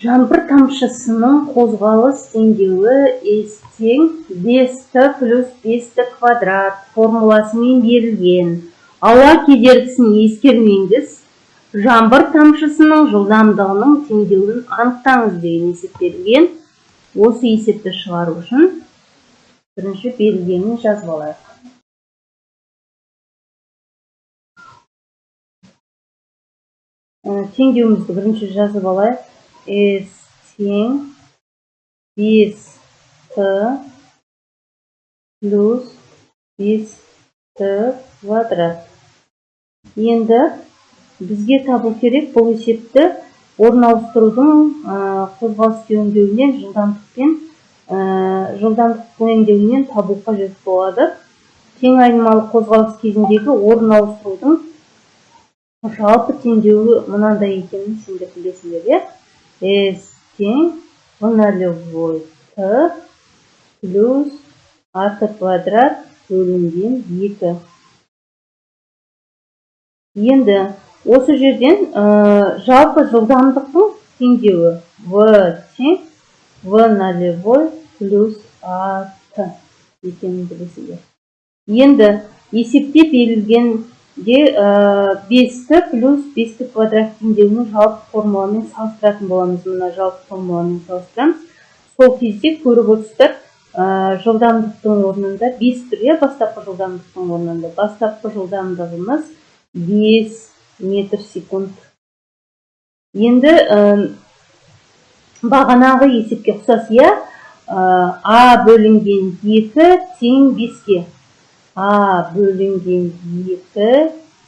Жаңбыр тамшысының қозғалыс теңдеуі S тең 5t плюс 5t квадрат формуласымен берілген. Ауа кедергісін ескермеңіз. Жаңбыр тамшысының жылдамдығының теңдеуін анықтаңыз деген есеп берілген. Осы есепті шығару үшін бірінші берілгенін жазып алайық. Теңдеуімізді бірінші жазып алайық. S тең 5t плюс 5t квадрат. Енді бізге табу керек бұл есепті орын ауыстырудың қозғалыс теңдеуінен жылдамдық теңдеуінен табу қажет болады. Тең айнымалы қозғалыс кезіндегі орын ауыстырудың жалпы теңдеуі мынандай екенін сендер білесіңдер. S тең v0 t плюс at квадрат бөлінген 2. Енді осы жерден жалпы жылдамдықтың теңдеуі v тең v0 плюс at екенін білесіңдер. Енді есепте берілген 5t плюс 5t квадрат теңдеуінің жалпы формуламен салыстыратын боламыз. Мына жалпы формуламен салыстырамыз. Сол кезде көріп отырсыздар, жылдамдықтың орнында 5 тұр, бастапқы жылдамдықтың орнында. Бастапқы жылдамдығымыз 5 метр секунд. Енді бағанағы есепке ұқсас, А бөлінген 2 тең 5-ке. А бөлінген 2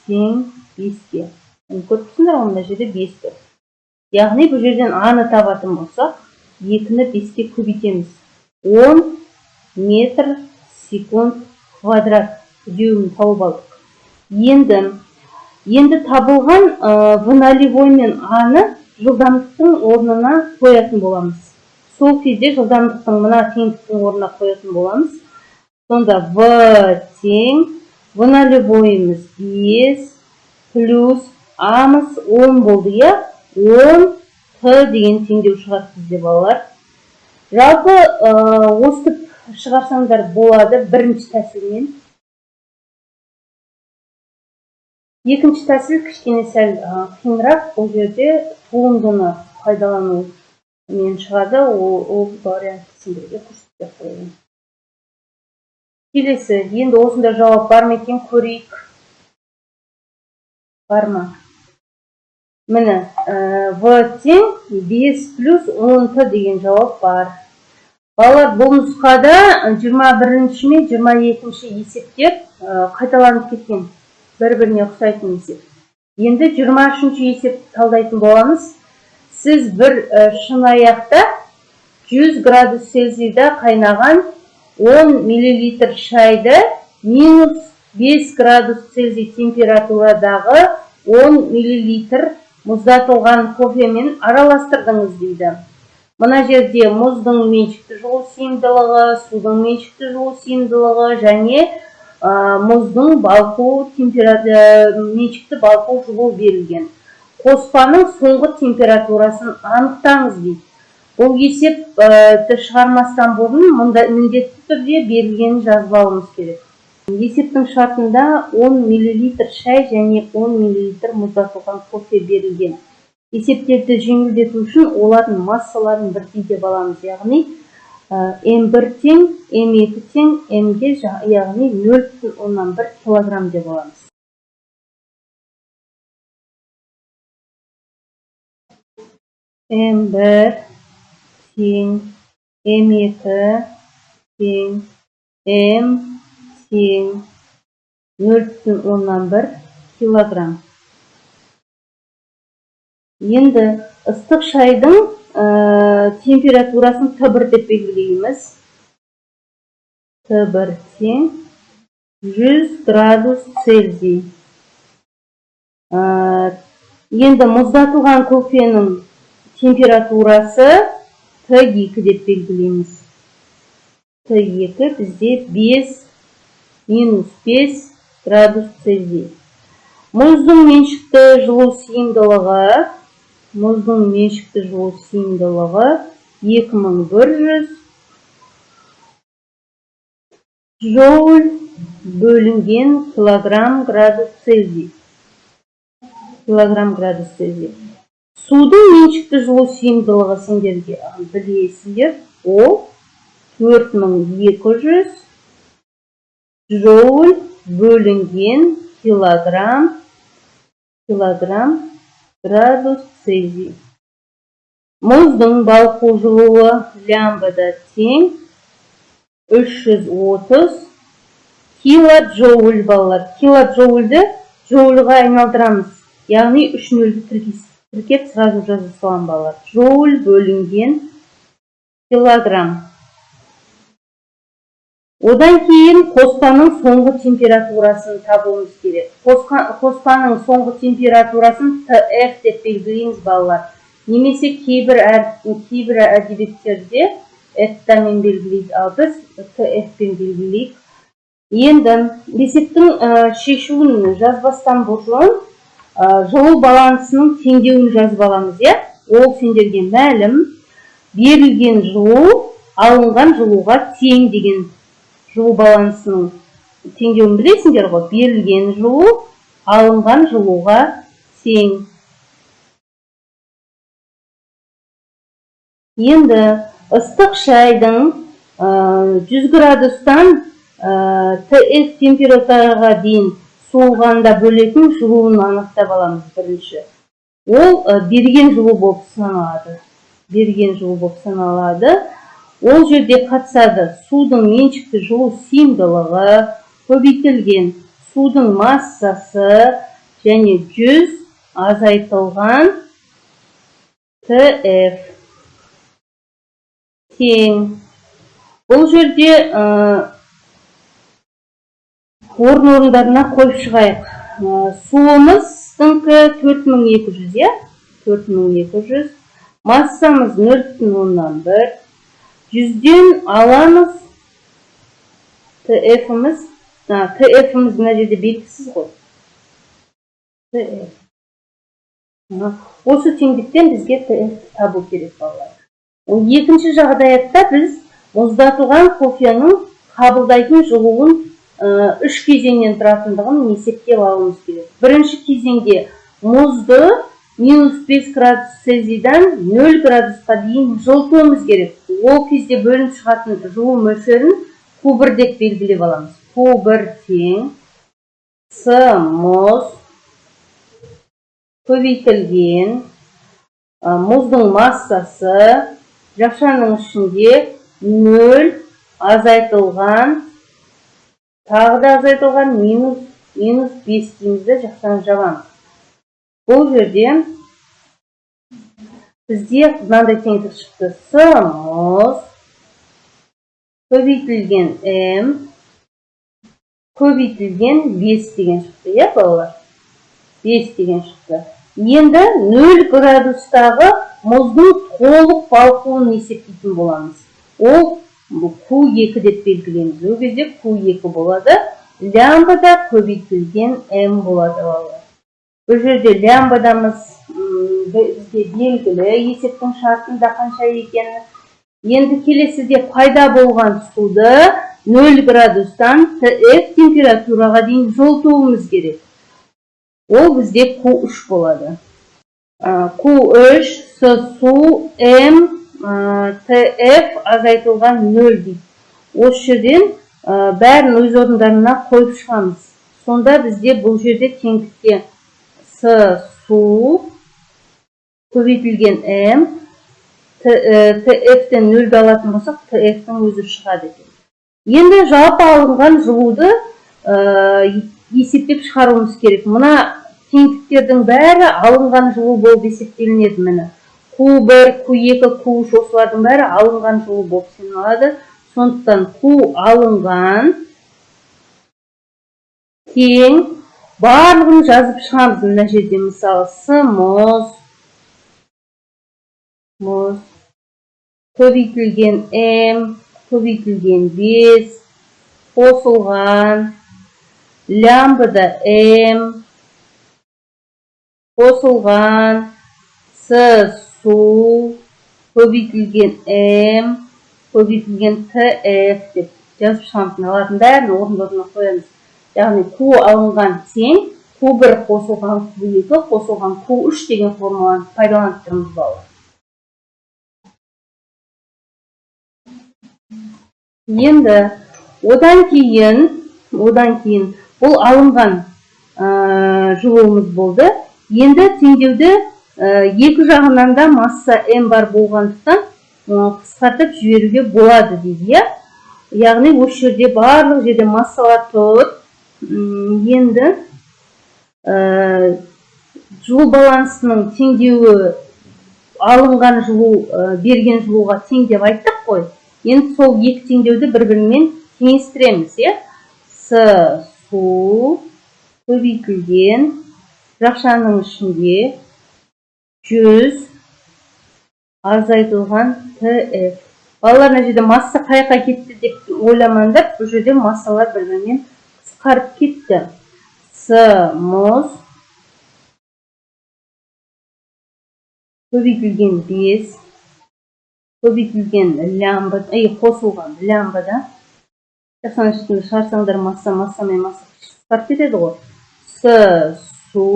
тең 5-ке. Көріп тұрсыңдар, мына жерде 5 тұр. Яғни бұл жерден А-ны табатын болсақ, 2-ні 5-ке көбейтеміз. 10 метр секунд квадрат үдеуін тауып алдық. Енді табылған v0 мен А-ны жылдамдықтың орнына қоятын боламыз. Сол кезде жылдамдықтың мына теңдіктің орнына қоятын боламыз. Сонда v тең v0-іміз 5 плюс А-мыз 10 болды, 10 t деген теңдеу шығады бізде, балалар. Жалпы осып шығарсаңдар болады бірінші тәсілмен. Екінші тәсіл кішкене сәл қиынырақ. Бұл жерде туындыны пайдалану мен шығады. Ол вариантты сендерге көрсетіп қояйын. Келесі, енді осында жауап бар ма екен, көрейік. Бар ма? Міне, v тең 5 плюс 10t деген жауап бар. Балалар, бұл нұсқада 21-ші мен 22-ші есептер қайталанып кеткен. Бір-біріне ұқсайтын есеп. Енді 23-ші есепті талдайтын боламыз. Сіз бір шыны аяқта 100 градус Цельсийда қайнаған 10 мл шайды минус 5 градус Цельсий температурадағы 10 мл мұздатылған кофемен араластырдыңыз дейді. Мына жерде мұздың меншікті жылу сыйымдылығы, судың меншікті жылу сыйымдылығы және мұздың меншікті балқу жылу берілген. Қоспаның соңғы температурасын анықтаңыз дейді. Бұл есепті шығармастан бұрын міндетті түрде берілгенін жазып алуымыз керек. Есептің шартында 10 мл шай және 10 мл мұздатылған кофе берілген. Есептерді жеңілдету үшін олардың массаларын бірдей деп аламыз, яғни М1 тең, М2 тең, Мге яғни 0,1 килограмм деп аламыз. М1 тең, М2 тең, М тең 0,1 килограмм. Енді ыстық шайдың температурасын Т1 деп белгілейміз. Т1 тең 100 градус Цельсий. Енді мұздатылған кофенің температурасы Т2 деп белгілейміз. Т2 бізде минус 5 градус Цельсий. Мұздың меншікті жылу сыйымдылығы мұздың меншікті жылу сыйымдылығы 2100 joule бөлінген килограмм градус Цельсий. Судың меншікті жылу сыйымдылығы сендерге білесіңдер, ол 4200 joule бөлінген килограмм градус Цельсий. Мұздың балқу жылуы лямбда тең 330 килоджоуль балалар. Килоджоульді джоульға айналдырамыз. Яғни 3 нөлді тіркеп сразу жаза салам балалар. Джоуль бөлінген килограмм. Одан кейін қоспаның соңғы температурасын табуымыз керек. Қоспаның соңғы температурасын TF деп белгілейміз балалар. Немесе кейбір әдебиеттерде F-тамен белгілейді, ал біз TF-пен белгілейік. Енді есептің шешуін жазбастан бұрын жылу балансының теңдеуін жазып аламыз. Ол сендерге мәлім, берілген жылу алынған жылуға тең деген жылу балансының теңдеуін білесіңдер ғой. Берілген жылу алынған жылуға тең. Енді ыстық шайдың 100 градустан TF температураға дейін суығанда бөлетін жылуын анықтап аламыз бірінші. Ол берген жылу болып саналады. Ол жерде қатысады судың меншікті жылу сыйымдылығы, көбейтілген судың массасы және 100 азайтылған TF тең. Бұл жерде орындарына қойып шығайық. Суымыздыңкі 4200, 4200. Массамыз 0,1. 100-ден аламыз TF-іміз. TF-іміз мына жерде белгісіз ғой. Осы теңдіктен бізге TF табу керек балалар. Екінші жағдаятта біз мұздатылған кофенің қабылдайтын жылуын 3 кезеңнен тұратындығын есептеп алуымыз керек. Бірінші кезеңде мұзды -5 градус Цельсийдан 0 градусқа дейін жылытуымыз керек. Ол кезде бөлініп шығатын жылу мөлшерін Q1 деп белгілеп аламыз. Q1 тең С мұз көбейтілген мұздың массасы жақшаның ішінде 0 азайтылған, тағы да азайтылған -5 деймізді жақшаны жабамыз. Бұл жерде бізде мынандай теңдік шықты. С мұз көбейтілген М көбейтілген 5 деген шықты. Балалар? 5 деген шықты. Енді 0 градустағы мұздың толық балқуын есептейтін боламыз. Ол Q2 деп белгілейміз. Ол кезде Q2 болады. Лямбда көбейтілген М болады балалар. Бұл жерде лямбдамыз бізге белгілі, есептің шартында қанша екені. Енді келесіде пайда болған суды 0 градустан TF температураға дейін жылытуымыз керек. Ол бізде Q3 болады. Q3, су, М, TF азайтылған 0 дейді. Осы жерден бәрін өз орындарына қойып шығамыз. Сонда бізде бұл жерде теңдікте С су көбейтілген М, TF-тен 0-ді алатын болсақ, TF-тің өзі шығады екен. Енді жалпы алынған жылуды есептеп шығаруымыз керек. Мына теңдіктердің бәрі алынған жылу болып есептелінеді. Міне Q1, Q2, Q3 осылардың бәрі алынған жылу болып саналады. Сондықтан Q алынған тең барлығын жазып шығамыз. Мына жерде мысалы С мұз көбейтілген М көбейтілген 5 қосылған лямбда М қосылған С су көбейтілген м көбейтілген tf деп жазып шығамыз. Мыналардың бәрін орын-орнына қоямыз. Яғни q алынған тең q1 қосылған q2 қосылған q3 деген формуланы пайдаланып тұрмыз балалар. Енді одан кейін бұл алынған жылуымыз болды. Енді теңдеуді екі жағынан да масса m бар болғандықтан қысқартып жіберуге болады дейді. Яғни осы жерде барлық жерде массалар тұр. Енді жылу балансының теңдеуі алынған жылу берген жылуға тең деп айттық қой. Енді сол екі теңдеуді бір-бірімен теңестіреміз. Су көбейтілген жақшаның ішінде 100 азайтылған tf. Балалар, мына жерде масса қайқа кетті деп ойламаңдар. Бұл жерде массалар бір-бірімен қысқарып кетті. Мұз көбейтілген 5 көбейтілген қосылған лямбда. Жақшаның ішінде шығарсаңдар массамен масса қысқарып кетеді ғой. Су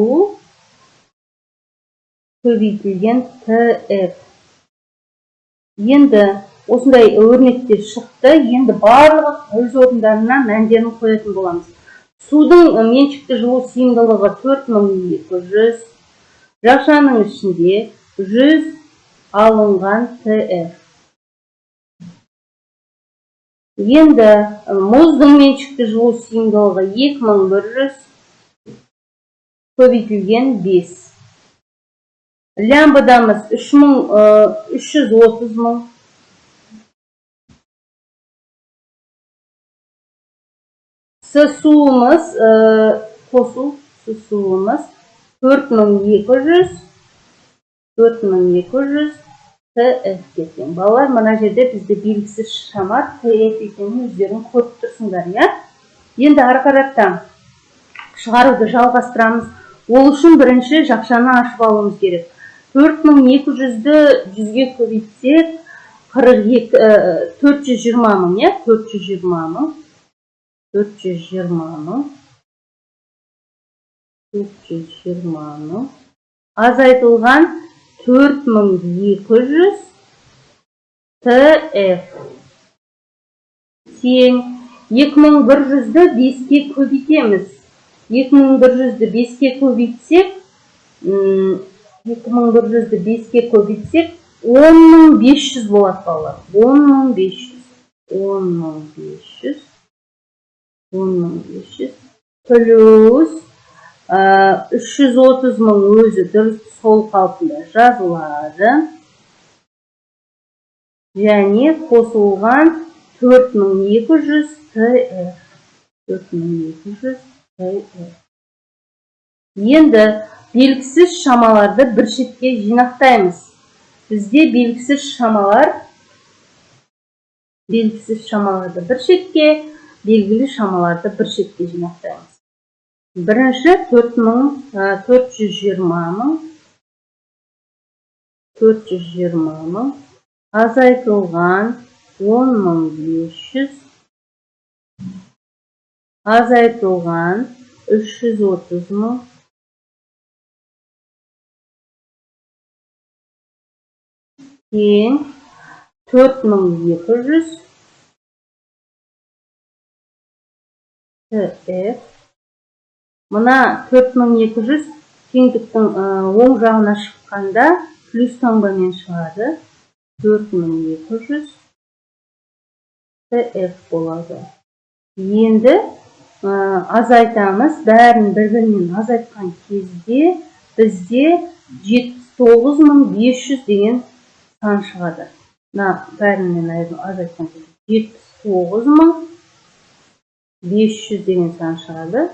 көбейтілген tf. Енді осындай өрнектер шықты. Енді барлығы өз орындарына мәндерін қоятын боламыз. Судың меншікті жылу сыйымдылығы 4200. Жақшаның ішінде 100 алынған tf. Енді мұздың меншікті жылу сыйымдылығы 2100 көбейтілген 5. Лямбдамыз 330 мың. Суымыз 4200 tf кеткен. Балалар, мына жерде бізде белгісіз шама tf екенін өздерің көріп тұрсыңдар, я? Енді ары қараттан шығаруды жалғастырамыз. Ол үшін бірінші жақшаны ашып алуымыз керек. 4200-ді 100-ге көбейтсек 420 мың, я? 420 мың. Азайтылған 4200 tf. Тең 2100-ді 5-ке көбейтеміз. 2100-ді 5-ке көбейтсек 10500 болады балалар. 10500 плюс 330 мың өзі дұрыс сол қалпында жазылады. Және қосылған 4200 tf. Енді белгісіз шамаларды бір шетке жинақтаймыз. Бізде белгісіз шамаларды бір шетке, белгілі шамаларды бір шетке жинақтаймыз. Бірінші 420 мың азайтылған 10500 азайтылған 330 мың тең 4200 tf. Мына 4200 теңдіктің оң жағына шыққанда плюс таңбамен шығады. 4200 tf болады. Енді азайтамыз. Бәрін бір-бірінен азайтқан кезде бізде 79500 деген сан шығады. Бәрінен азайтқан кезде 79500 деген сан шығады.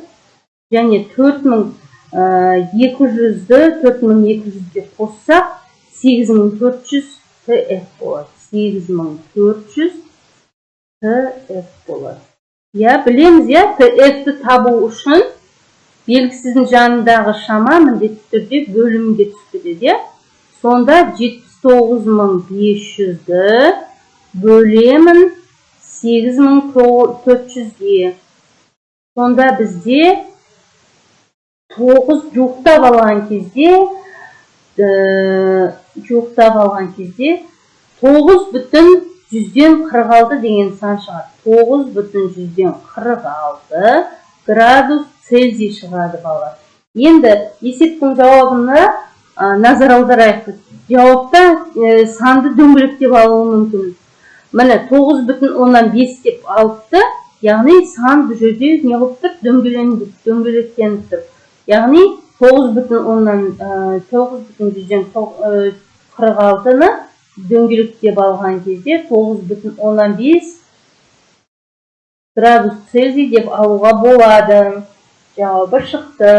Және 4200-ді қоссақ 8400 tf болады. 8400 tf болады. Білеміз, tf-ті табу үшін белгісіздің жанындағы шама міндетті түрде бөлімге түспеді. Сонда 79.500-ді бөлемін 8.400-ге. Сонда бізде 9 жоқтап алған кезде 9,146 деген сан шығады. 9,146 градус Цельсий шығады балалар. Енді есептің жауабына назар аударайық. Жауапта санды дөңгелектеп алуы мүмкін. Міне 9,5 деп алыпты, яғни сан бұл жерде не қылып тұр? Дөңгелектеніп тұр. Яғни 9,146-ны дөңгелектеп алған кезде 9,5 градус Цельсий деп алуға болады. Жауабы шықты.